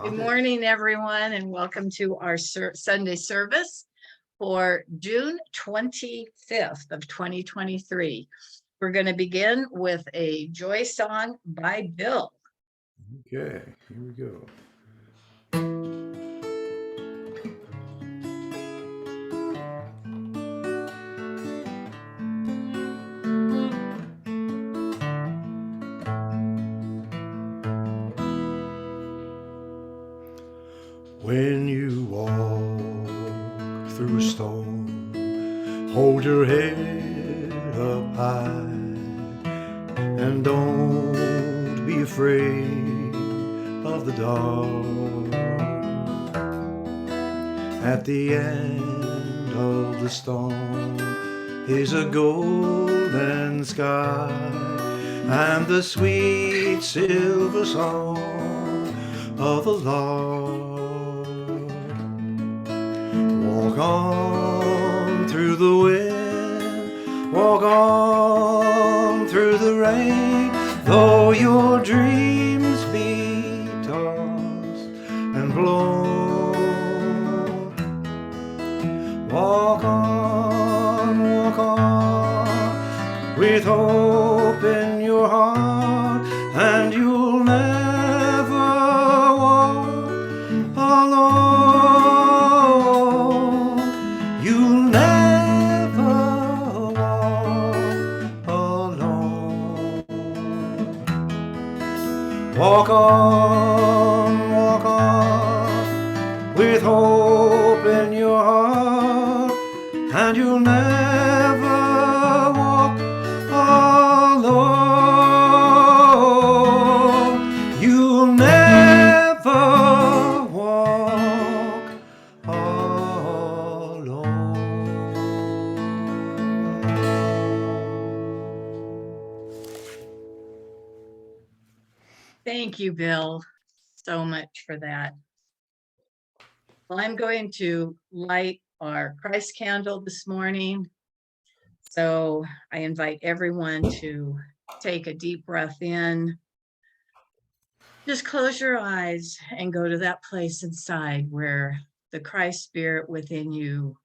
Good morning, everyone, and welcome to our Sunday service for June 25th of 2023. We're going to begin with a joy song by Bill. Okay, here we go. When you walk through a storm, hold your head up high and don't be afraid of the dark. At the end of the storm is a golden sky and the sweet silver song of the Lord. Walk on through the wind, walk on through the rain, though your dreams be tossed and blown. Walk on with hope in your heart, and you'll never walk alone. You'll never walk alone. Walk on with hope in your heart, and you'll never walk alone. You'll never walk alone. Thank you, Bill, so much for that. Well, I'm going to light our Christ candle this morning. So I invite everyone to take a deep breath in. Just close your eyes and go to that place inside where the Christ Spirit within you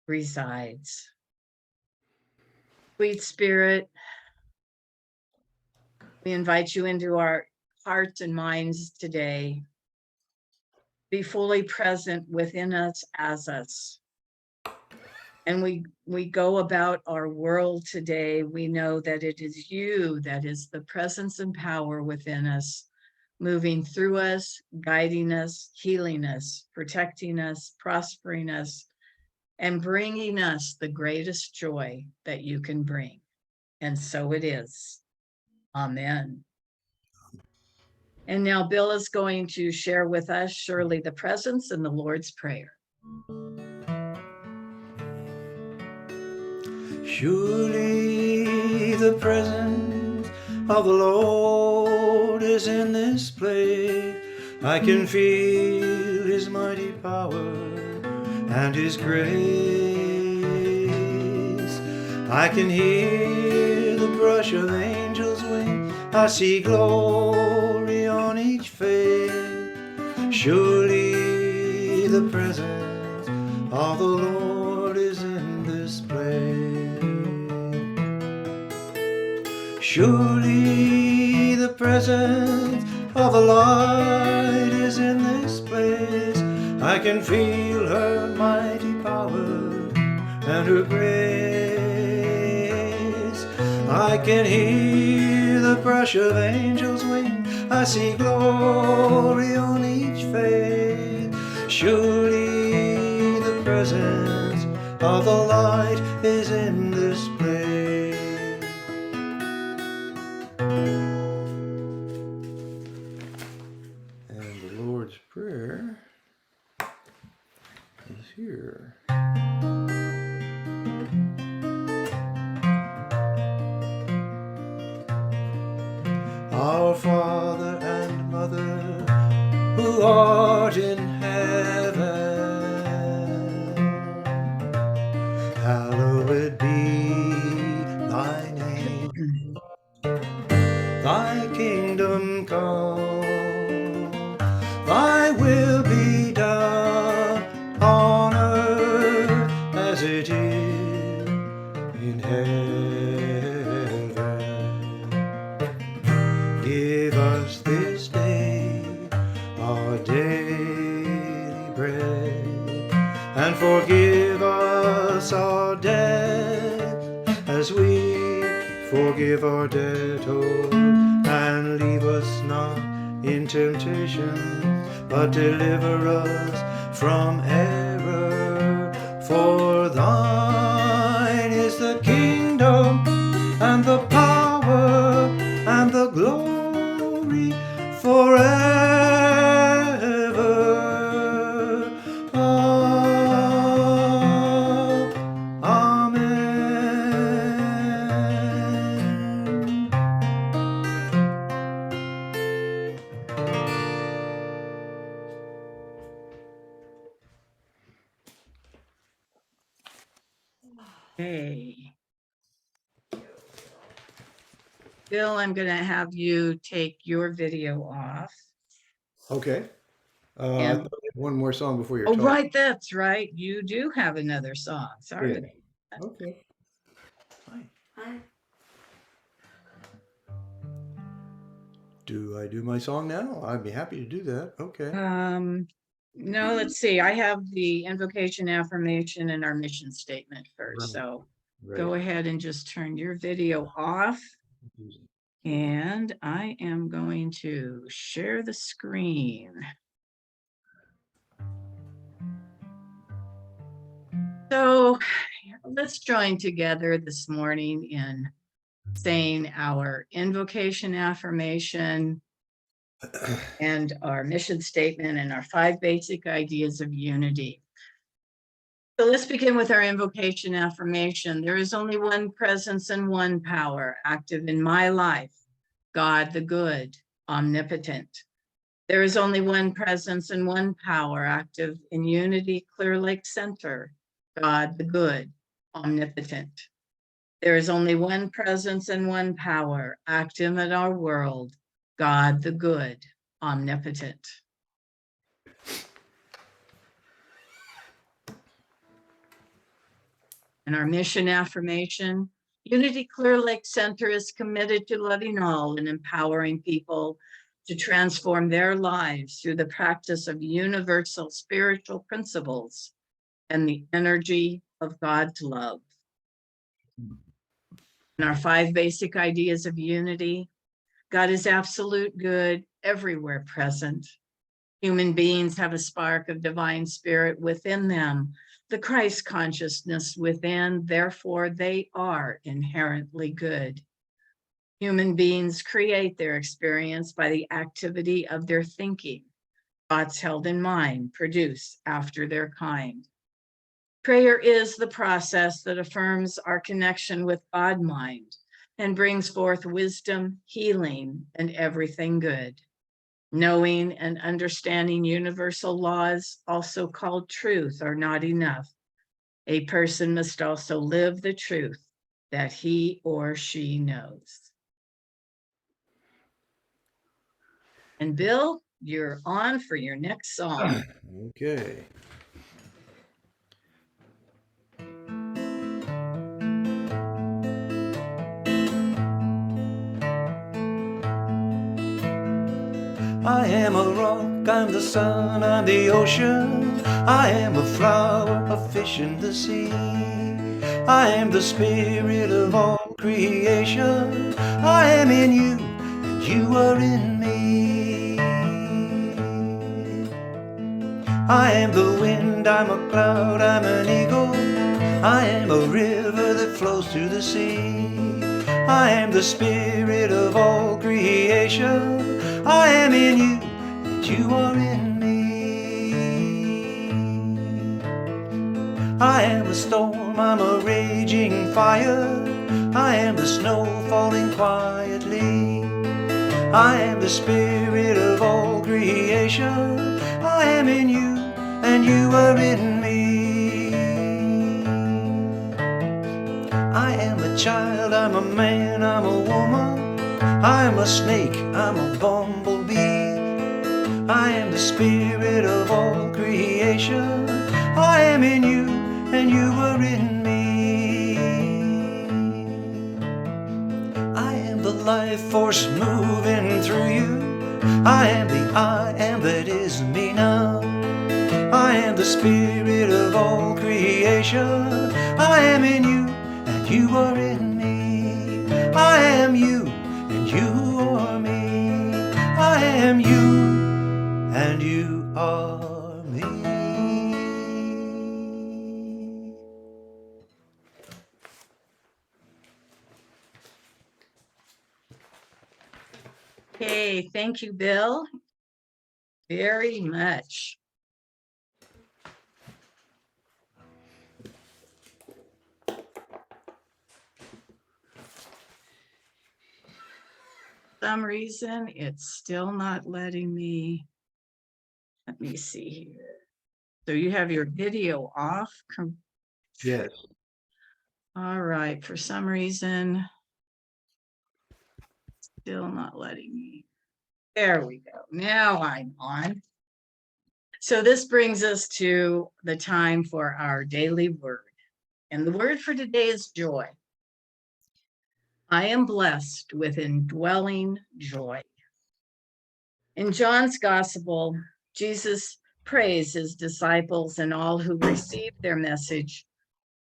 resides. Sweet Spirit, we invite you into our hearts and minds today. Be fully present within us as us. And we go about our world today. We know that it is you that is the presence and power within us, moving through us, guiding us, healing us, protecting us, prospering us, and bringing us the greatest joy that you can bring. And so it is. Amen. And now Bill is going to share with us surely the presence and the Lord's Prayer. Surely the presence of the Lord is in this place. I can feel his mighty power and his grace. I can hear the brush of angels' wings. I see glory on each face. Surely the presence of the Lord is in this place. Surely the presence of the light is in this place. I can feel her mighty power and her grace. I can hear the brush of angels' wings. I see glory on each face. Surely the presence of the light is in this place. And the Lord's Prayer is here. Our Father and Mother, who art in heaven, hallowed be thy name. Thy kingdom come, Give us this day our daily bread, and forgive us our debts as we forgive our debtors, and leave us not in temptation, but deliver us from error. For thine is the kingdom and the power and the glory forever. Amen. Okay. Bill, I'm going to have you take your video off. Okay. I And- thought we had one more song before your Oh, talk. right, that's right. You do have another song. Sorry. Yeah. Okay. Hi. Do I do my song now? I'd be happy to do that. Okay. No, let's see. I have the invocation, affirmation, and our mission statement first. Right. So Right. go ahead and just turn your video off. And I am going to share the screen. So let's join together this morning in saying our invocation, affirmation, and our mission statement, and our 5 basic ideas of unity. So let's begin with our invocation affirmation. There is only one presence and one power active in my life, God the good, omnipotent. There is only one presence and one power active in Unity Clear Lake Center, God the good, omnipotent. There is only one presence and one power active in our world, God the good, omnipotent. And our mission affirmation, Unity Clear Lake Center is committed to loving all and empowering people to transform their lives through the practice of universal spiritual principles and the energy of God's love. And our 5 basic ideas of unity, God is absolute good, everywhere present. Human beings have a spark of divine spirit within them, the Christ consciousness within, therefore they are inherently good. Human beings create their experience by the activity of their thinking. Thoughts held in mind produce after their kind. Prayer is the process that affirms our connection with God mind and brings forth wisdom, healing, and everything good. Knowing and understanding universal laws, also called truth, are not enough. A person must also live the truth that he or she knows. And Bill, you're on for your next song. Okay. I am a rock, I'm the sun, I'm the ocean. I am a flower, a fish in the sea. I am the spirit of all creation. I am in you, and you are in me. I am the wind, I'm a cloud, I'm an eagle. I am a river that flows to the sea. I am the spirit of all creation. I am in you, and you are in me. I am a storm, I'm a raging fire. I am the snow falling quietly. I am the spirit of all creation. I am in you, and you are in me. I am a child, I'm a man, I'm a woman. I am a snake, I'm a bumblebee. I am the spirit of all creation. I am in you, and you are in me. I am the life force moving I am the I am that is me now. I am the spirit of all creation. I am in you, and you are in me. I am you, and you are me. I am you, and you are me. Okay, thank you, Bill, very much. For some reason, it's still not letting me. Let me see here. So you have your video off? Yes. All right, for some reason, still not letting me. There we go. Now I'm on. So this brings us to the time for our daily word. And the word for today is joy. I am blessed with indwelling joy. In John's gospel, Jesus prays his disciples and all who receive their message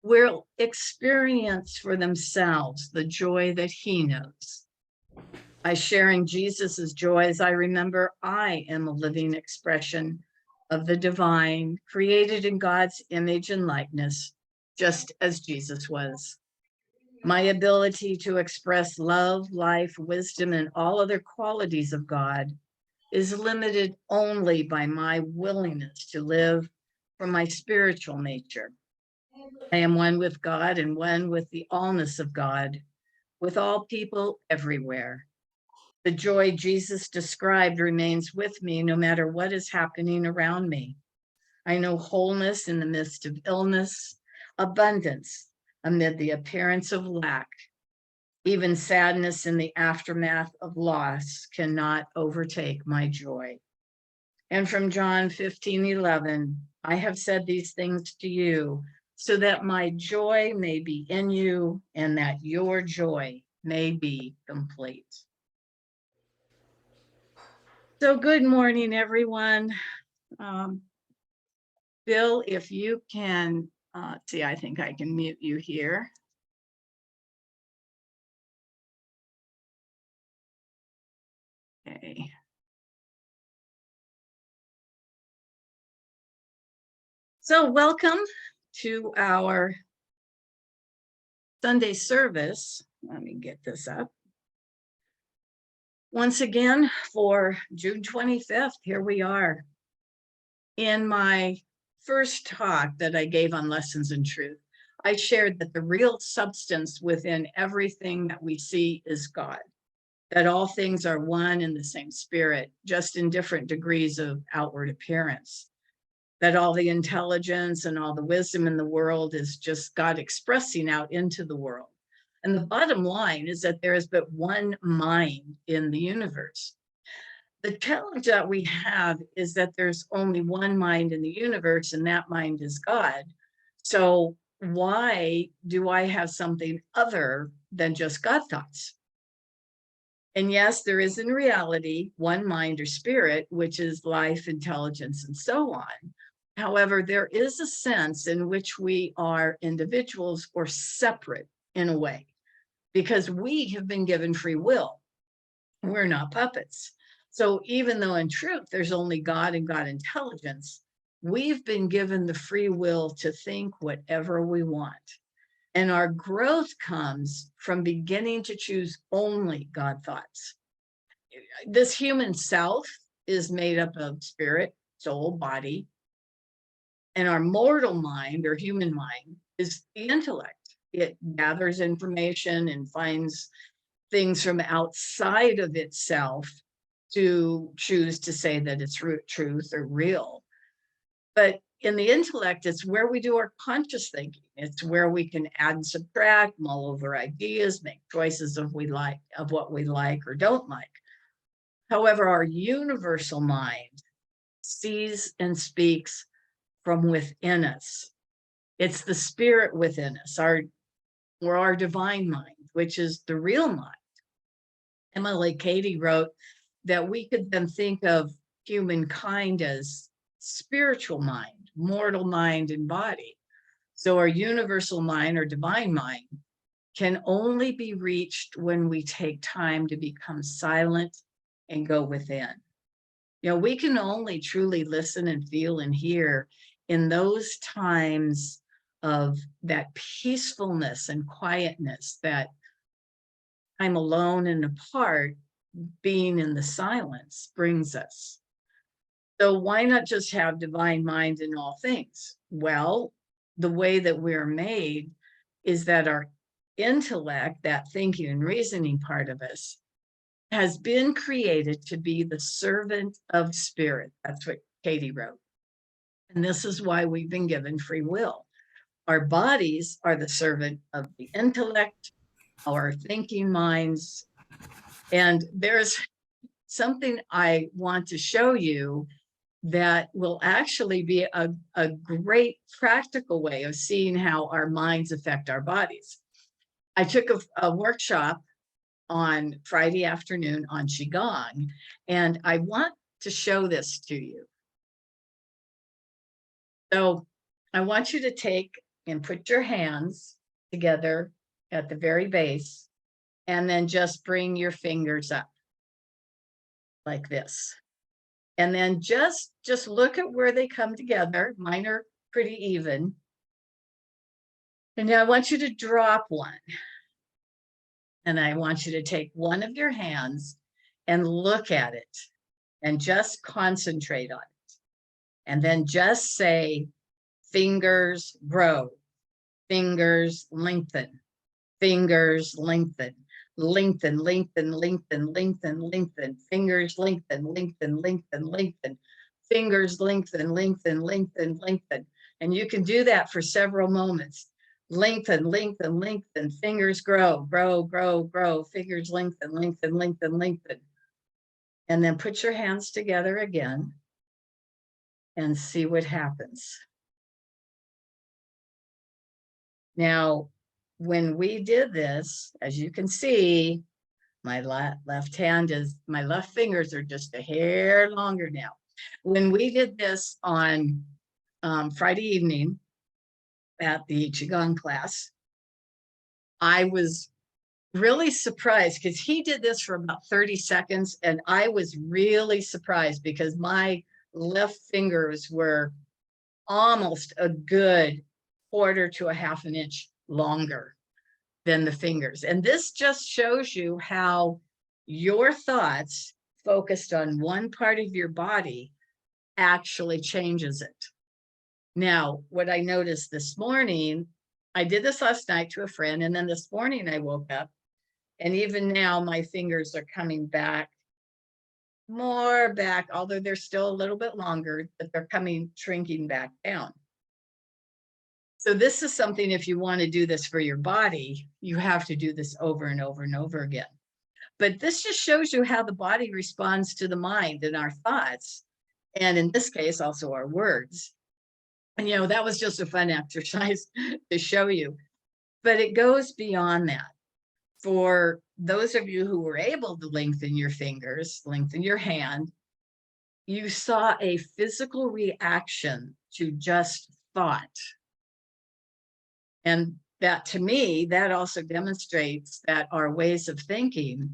will experience for themselves the joy that he knows. By sharing Jesus's joys, I remember I am a living expression of the divine, created in God's image and likeness, just as Jesus was. My ability to express love, life, wisdom, and all other qualities of God is limited only by my willingness to live from my spiritual nature. I am one with God and one with the allness of God, with all people everywhere. The joy Jesus described remains with me no matter what is happening around me. I know wholeness in the midst of illness, abundance amid the appearance of lack. Even sadness in the aftermath of loss cannot overtake my joy. And from John 15:11, I have said these things to you so that my joy may be in you and that your joy may be complete. So good morning, everyone. Bill, if you can, see, I think I can mute you here. Okay. So welcome to our Sunday service. Let me get this up. Once again, for June 25th, here we are. In my first talk that I gave on Lessons in Truth, I shared that the real substance within everything that we see is God, that all things are one in the same spirit, just in different degrees of outward appearance, that all the intelligence and all the wisdom in the world is just God expressing out into the world. And the bottom line is that there is but one mind in the universe. The challenge that we have is that there's only one mind in the universe, and that mind is God. So why do I have something other than just God thoughts? And yes, there is in reality one mind or spirit, which is life, intelligence, and so on. However, there is a sense in which we are individuals or separate in a way, because we have been given free will. We're not puppets. So even though in truth there's only God and God intelligence, we've been given the free will to think whatever we want. And our growth comes from beginning to choose only God thoughts. This human self is made up of spirit, soul, body. And our mortal mind or human mind is the intellect. It gathers information and finds things from outside of itself to choose to say that it's truth or real. But in the intellect, it's where we do our conscious thinking. It's where we can add and subtract, mull over ideas, make choices of what we like or don't like. However, our universal mind sees and speaks from within us. It's the spirit within us, our divine mind, which is the real mind. Emily Cady wrote that we could then think of humankind as spiritual mind, mortal mind and body. So our universal mind or divine mind can only be reached when we take time to become silent and go within. You know, we can only truly listen and feel and hear in those times of that peacefulness and quietness, that I'm alone and apart, being in the silence brings us. So why not just have divine mind in all things? Well, the way that we're made is that our intellect, that thinking and reasoning part of us, has been created to be the servant of spirit. That's what Katie wrote. And this is why we've been given free will. Our bodies are the servant of the intellect, our thinking minds. And there's something I want to show you that will actually be a great practical way of seeing how our minds affect our bodies. I took a workshop on Friday afternoon on Qigong, and I want to show this to you. So I want you to take and put your hands together at the very base, and then just bring your fingers up like this. And then just look at where they come together. Mine are pretty even. And now I want you to drop one. And I want you to take one of your hands and look at it and just concentrate on it. And then just say, fingers grow, fingers lengthen, fingers lengthen, lengthen, lengthen, lengthen, lengthen, lengthen, fingers lengthen, lengthen, lengthen, lengthen, fingers lengthen, lengthen, lengthen, lengthen. And you can do that for several moments. Lengthen, lengthen, lengthen, fingers grow, grow, grow, grow, fingers lengthen, lengthen, lengthen, lengthen. And then put your hands together again and see what happens. Now, when we did this, as you can see, my left fingers are just a hair longer now. When we did this on Friday evening at the Qigong class, I was really surprised because he did this for about 30 seconds. And I was really surprised because my left fingers were almost a good quarter to a half an inch longer than the fingers. And this just shows you how your thoughts focused on one part of your body actually changes it. Now, what I noticed this morning, I did this last night to a friend, and then this morning I woke up, and even now my fingers are coming back, more back, although they're still a little bit longer, but they're shrinking back down. So this is something, if you want to do this for your body, you have to do this over and over and over again. But this just shows you how the body responds to the mind and our thoughts. And in this case, also our words. And, that was just a fun exercise to show you. But it goes beyond that. For those of you who were able to lengthen your fingers, lengthen your hand, you saw a physical reaction to just thought. And that, to me, that also demonstrates that our ways of thinking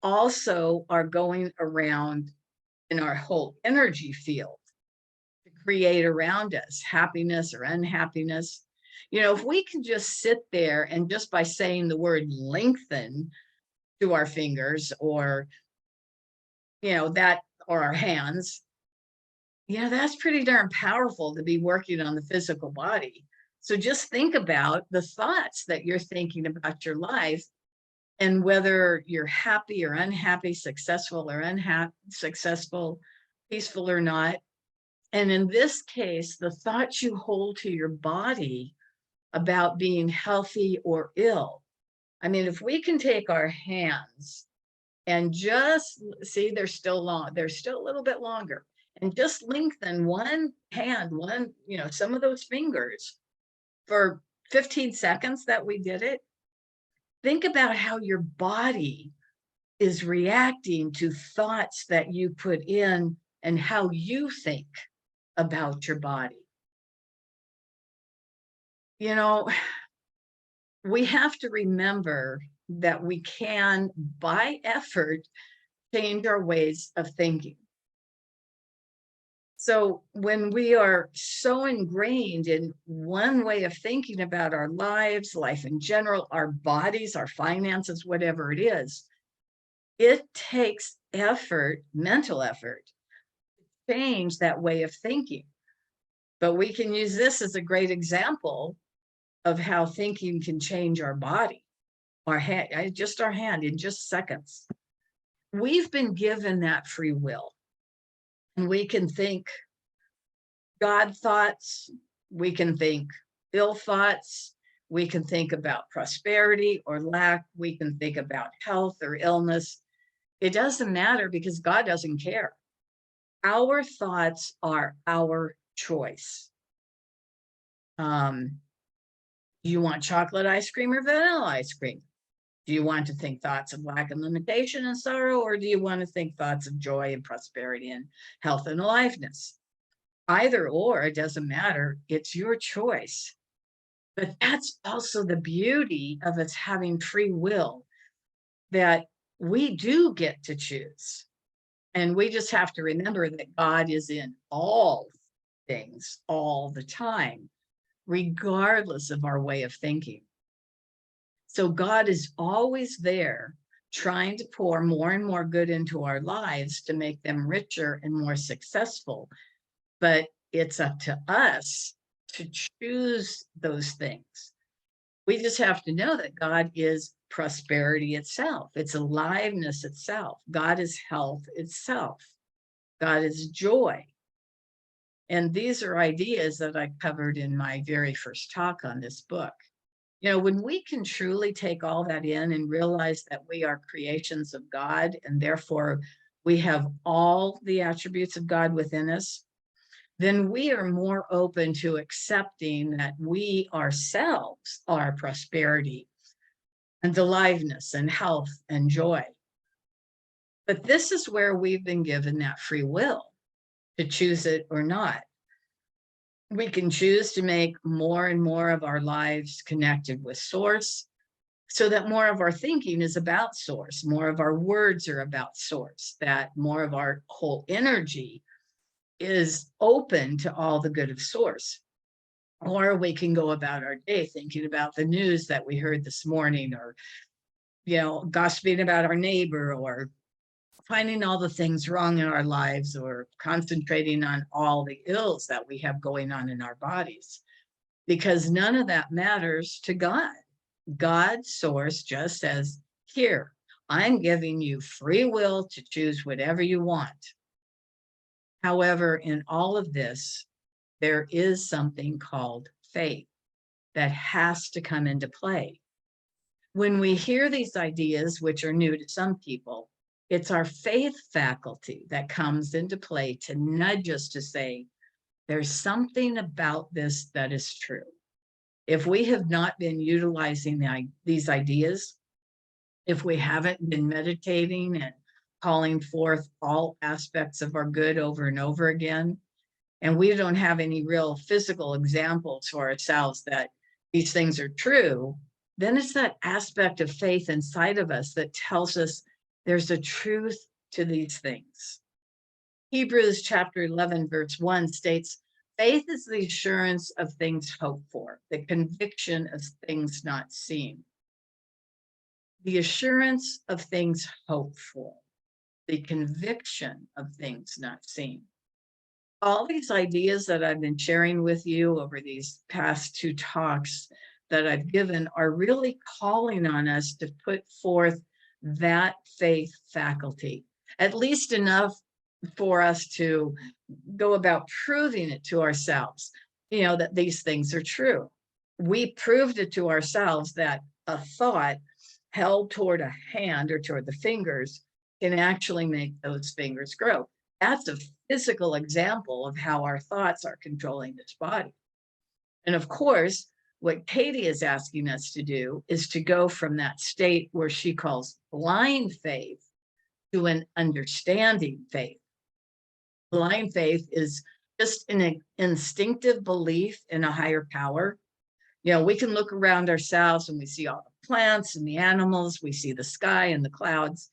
also are going around in our whole energy field to create around us happiness or unhappiness. If we can just sit there and just by saying the word lengthen to our fingers or, or our hands, that's pretty darn powerful to be working on the physical body. So just think about the thoughts that you're thinking about your life and whether you're happy or unhappy, successful or unhappy, successful, peaceful or not. And in this case, the thoughts you hold to your body about being healthy or ill. I mean, if we can take our hands and just see, they're still long, they're still a little bit longer, and just lengthen one hand, some of those fingers for 15 seconds that we did it. Think about how your body is reacting to thoughts that you put in and how you think about your body. You know, we have to remember that we can, by effort, change our ways of thinking. So when we are so ingrained in one way of thinking about our lives, life in general, our bodies, our finances, whatever it is, it takes effort, mental effort, to change that way of thinking. But we can use this as a great example of how thinking can change our body, our hand, just our hand in just seconds. We've been given that free will, and we can think God thoughts, we can think ill thoughts, we can think about prosperity or lack, we can think about health or illness. It doesn't matter because God doesn't care. Our thoughts are our choice. Do you want chocolate ice cream or vanilla ice cream? Do you want to think thoughts of lack and limitation and sorrow, or do you want to think thoughts of joy and prosperity and health and aliveness? Either or, it doesn't matter. It's your choice. But that's also the beauty of us having free will, that we do get to choose. And we just have to remember that God is in all things all the time, regardless of our way of thinking. So God is always there trying to pour more and more good into our lives to make them richer and more successful. But it's up to us to choose those things. We just have to know that God is prosperity itself. It's aliveness itself. God is health itself. God is joy. And these are ideas that I covered in my very first talk on this book. You know, when we can truly take all that in and realize that we are creations of God, and therefore we have all the attributes of God within us, then we are more open to accepting that we ourselves are prosperity and aliveness and health and joy. But this is where we've been given that free will to choose it or not. We can choose to make more and more of our lives connected with Source, so that more of our thinking is about Source, more of our words are about Source, that more of our whole energy is open to all the good of Source. Or we can go about our day thinking about the news that we heard this morning, or, you know, gossiping about our neighbor, or finding all the things wrong in our lives, or concentrating on all the ills that we have going on in our bodies, because none of that matters to God. God, Source, just says, here, I'm giving you free will to choose whatever you want. However, in all of this, there is something called faith that has to come into play. When we hear these ideas, which are new to some people, it's our faith faculty that comes into play to nudge us to say, there's something about this that is true. If we have not been utilizing these ideas, if we haven't been meditating and calling forth all aspects of our good over and over again, and we don't have any real physical examples for ourselves that these things are true, then it's that aspect of faith inside of us that tells us there's a truth to these things. Hebrews chapter 11, verse 1 states, faith is the assurance of things hoped for, the conviction of things not seen. The assurance of things hoped for, the conviction of things not seen. All these ideas that I've been sharing with you over these past 2 talks that I've given are really calling on us to put forth that faith faculty, at least enough for us to go about proving it to ourselves, you know, that these things are true. We proved it to ourselves that a thought held toward a hand or toward the fingers can actually make those fingers grow. That's a physical example of how our thoughts are controlling this body. And of course, what Katie is asking us to do is to go from that state where she calls blind faith to an understanding faith. Blind faith is just an instinctive belief in a higher power. You know, we can look around ourselves and we see all the plants and the animals, we see the sky and the clouds.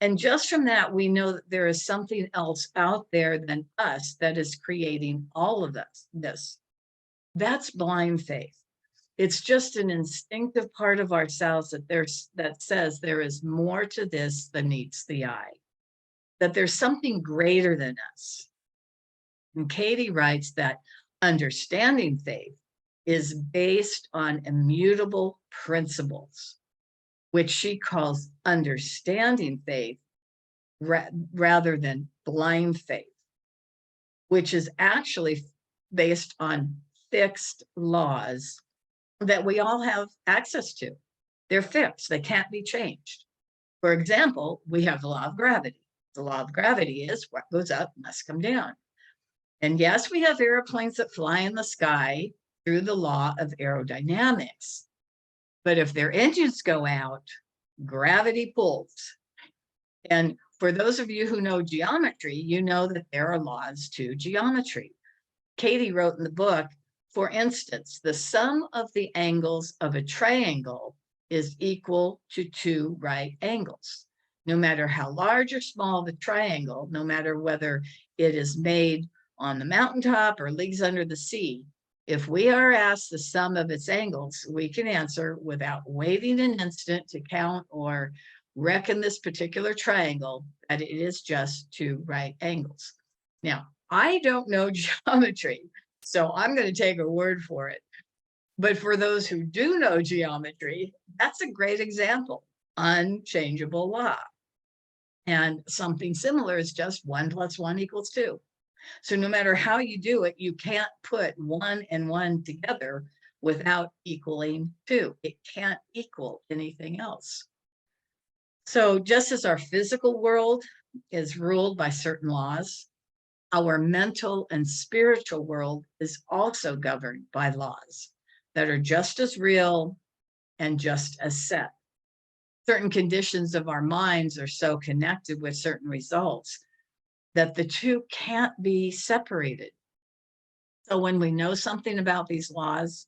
And just from that, we know that there is something else out there than us that is creating all of this. That's blind faith. It's just an instinctive part of ourselves that says there is more to this than meets the eye, that there's something greater than us. And Katie writes that understanding faith is based on immutable principles, which she calls understanding faith rather than blind faith, which is actually based on fixed laws that we all have access to. They're fixed, they can't be changed. For example, we have the law of gravity. The law of gravity is what goes up must come down. And yes, we have airplanes that fly in the sky through the law of aerodynamics. But if their engines go out, gravity pulls. And for those of you who know geometry, you know that there are laws to geometry. Katie wrote in the book, for instance, the sum of the angles of a triangle is equal to 2 right angles. No matter how large or small the triangle, no matter whether it is made on the mountaintop or leagues under the sea, if we are asked the sum of its angles, we can answer without waiting an instant to count or reckon this particular triangle that it is just 2 right angles. Now, I don't know geometry, so I'm going to take a word for it. But for those who do know geometry, that's a great example, unchangeable law. And something similar is just 1 + 1 = 2. So no matter how you do it, you can't put 1 and 1 together without equaling 2. It can't equal anything else. So just as our physical world is ruled by certain laws, our mental and spiritual world is also governed by laws that are just as real and just as set. Certain conditions of our minds are so connected with certain results that the two can't be separated. So when we know something about these laws,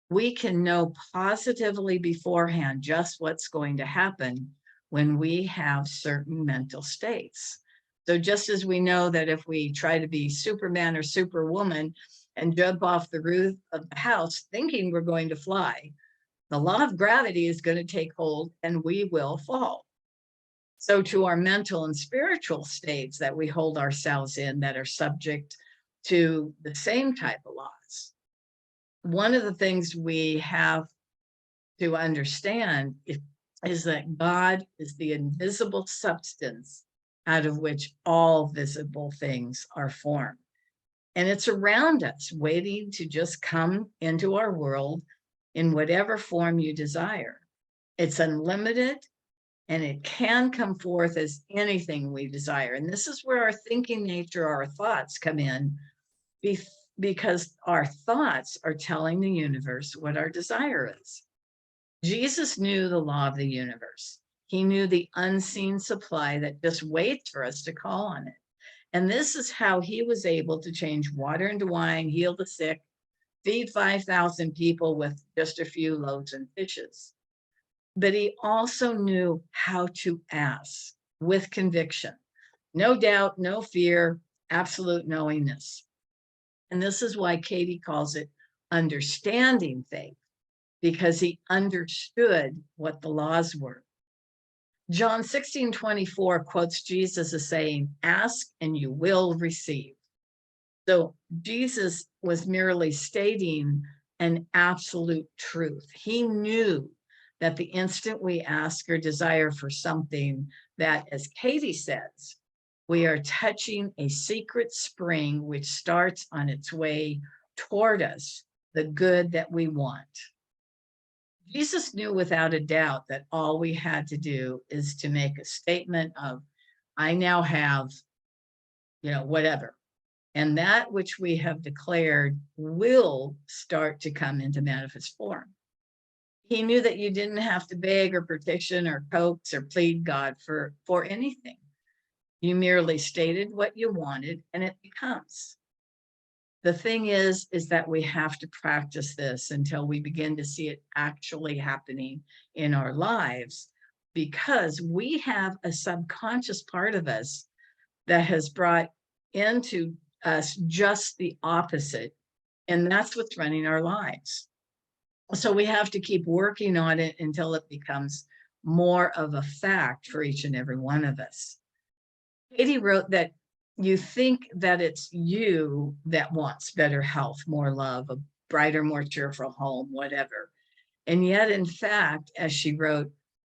we can know positively beforehand just what's going to happen when we have certain mental states. So just as we know that if we try to be Superman or Superwoman and jump off the roof of the house thinking we're going to fly, the law of gravity is going to take hold and we will fall. So to our mental and spiritual states that we hold ourselves in that are subject to the same type of laws, one of the things we have to understand is that God is the invisible substance out of which all visible things are formed. And it's around us, waiting to just come into our world in whatever form you desire. It's unlimited, and it can come forth as anything we desire. And this is where our thinking nature, our thoughts come in, because our thoughts are telling the universe what our desire is. Jesus knew the law of the universe. He knew the unseen supply that just waits for us to call on it. And this is how he was able to change water into wine, heal the sick, feed 5,000 people with just a few loaves and fishes. But he also knew how to ask with conviction. No doubt, no fear, absolute knowingness. And this is why Katie calls it understanding faith, because he understood what the laws were. John 16:24 quotes Jesus as saying, "Ask and you will receive." So Jesus was merely stating an absolute truth. He knew that the instant we ask or desire for something that, as Katie says, we are touching a secret spring which starts on its way toward us, the good that we want. Jesus knew without a doubt that all we had to do is to make a statement of, I now have, whatever. And that which we have declared will start to come into manifest form. He knew that you didn't have to beg or petition or coax or plead God for anything. You merely stated what you wanted and it becomes. The thing is that we have to practice this until we begin to see it actually happening in our lives, because we have a subconscious part of us that has brought into us just the opposite. And that's what's running our lives. So we have to keep working on it until it becomes more of a fact for each and every one of us. Katie wrote that you think that it's you that wants better health, more love, a brighter, more cheerful home, whatever. And yet, in fact, as she wrote,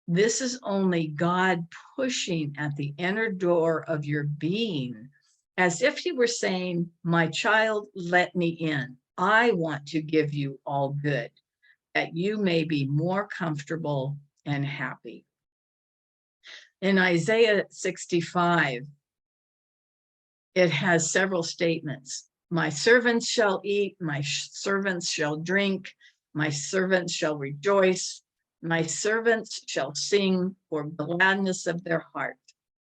this is only God pushing at the inner door of your being, as if he were saying, my child, let me in. I want to give you all good, that you may be more comfortable and happy. In Isaiah 65, it has several statements. My servants shall eat, my servants shall drink, my servants shall rejoice, my servants shall sing for gladness of their heart.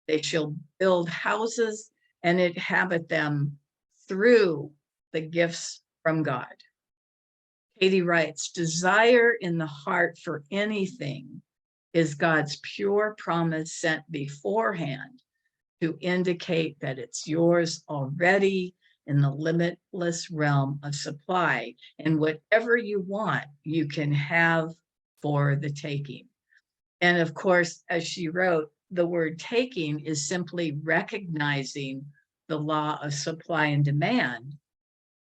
They shall build houses and inhabit them through the gifts from God. Katie writes, desire in the heart for anything is God's pure promise sent beforehand to indicate that it's yours already in the limitless realm of supply. And whatever you want, you can have for the taking. And of course, as she wrote, the word taking is simply recognizing the law of supply and demand.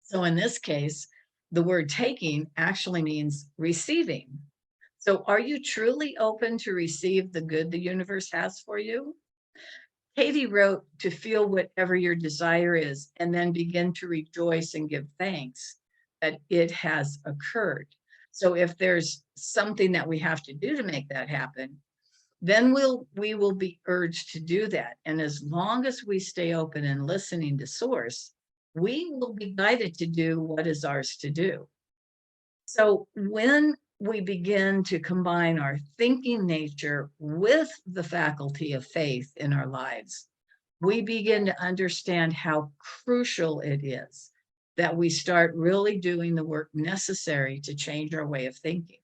So in this case, the word taking actually means receiving. So are you truly open to receive the good the universe has for you? Katie wrote to feel whatever your desire is and then begin to rejoice and give thanks that it has occurred. So if there's something that we have to do to make that happen, then we will be urged to do that. And as long as we stay open and listening to source, we will be guided to do what is ours to do. So when we begin to combine our thinking nature with the faculty of faith in our lives, we begin to understand how crucial it is that we start really doing the work necessary to change our way of thinking.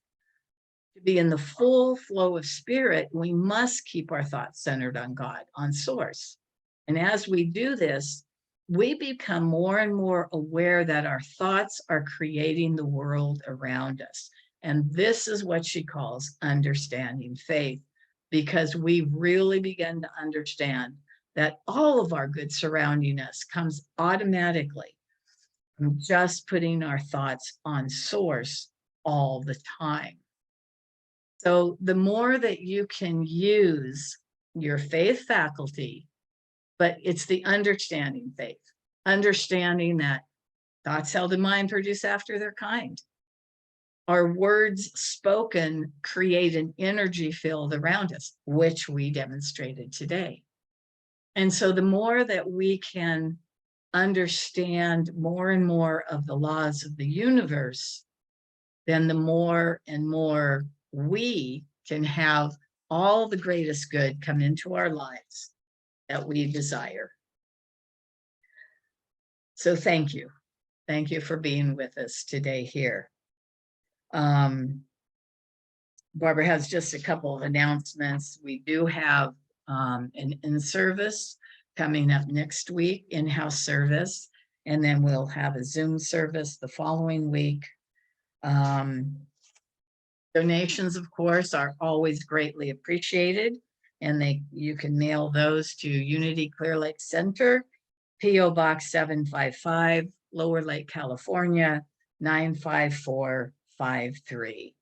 To be in the full flow of spirit, we must keep our thoughts centered on God, on source. And as we do this, we become more and more aware that our thoughts are creating the world around us. And this is what she calls understanding faith, because we really begin to understand that all of our good surrounding us comes automatically from just putting our thoughts on source all the time. So the more that you can use your faith faculty, but it's the understanding faith, understanding that thoughts held in mind produce after their kind. Our words spoken create an energy field around us, which we demonstrated today. And so the more that we can understand more and more of the laws of the universe, then the more and more we can have all the greatest good come into our lives that we desire. So thank you. Thank you for being with us today here. Barbara has just a couple of announcements. We do have an in-service coming up next week, in-house service, and then we'll have a Zoom service the following week. Donations, of course, are always greatly appreciated, and you can mail those to Unity Clear Lake Center, P.O. Box 755, Lower Lake, California, 95453.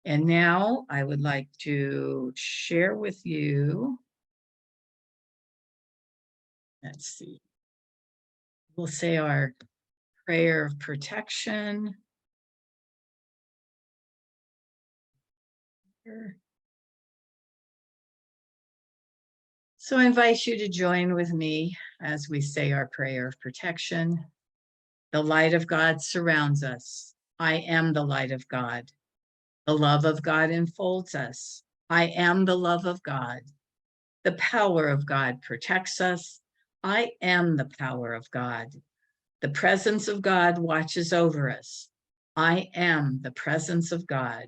And now I would like to share with you, let's see, we'll say our prayer of protection. So I invite you to join with me as we say our prayer of protection. The light of God surrounds us. I am the light of God. The love of God enfolds us. I am the love of God. The power of God protects us. I am the power of God. The presence of God watches over us. I am the presence of God.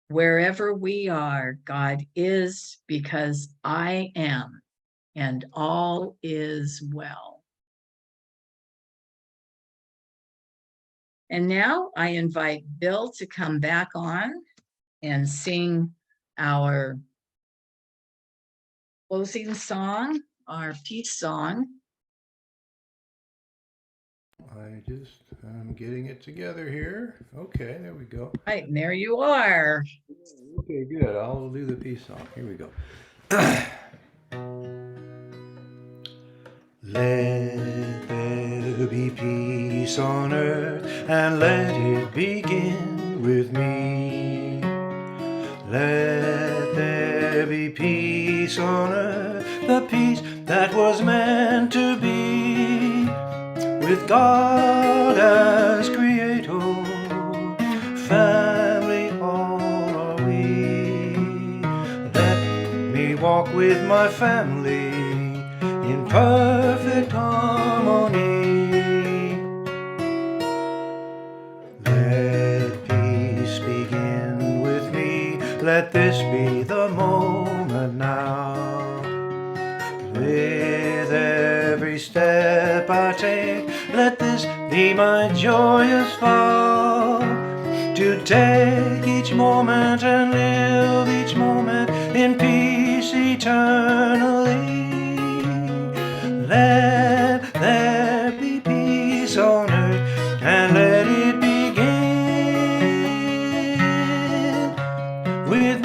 Wherever we are, God is, because I am, and all is well. And now I invite Bill to come back on and sing our closing song, our peace song. I'm getting it together here. Okay, there we go. Right, and there you are. Okay, good. I'll do the peace song. Here we go. Let there be peace on earth, and let it begin with me. Let there be peace on earth, the peace that was meant to be, with God as creator, family all are we. Let me walk with my family in perfect harmony. Let peace begin with me. Let this be the moment now. With every step I take, let this be my joyous vow, to take each moment and live each moment in peace eternally. Let there be peace on earth, and let it begin with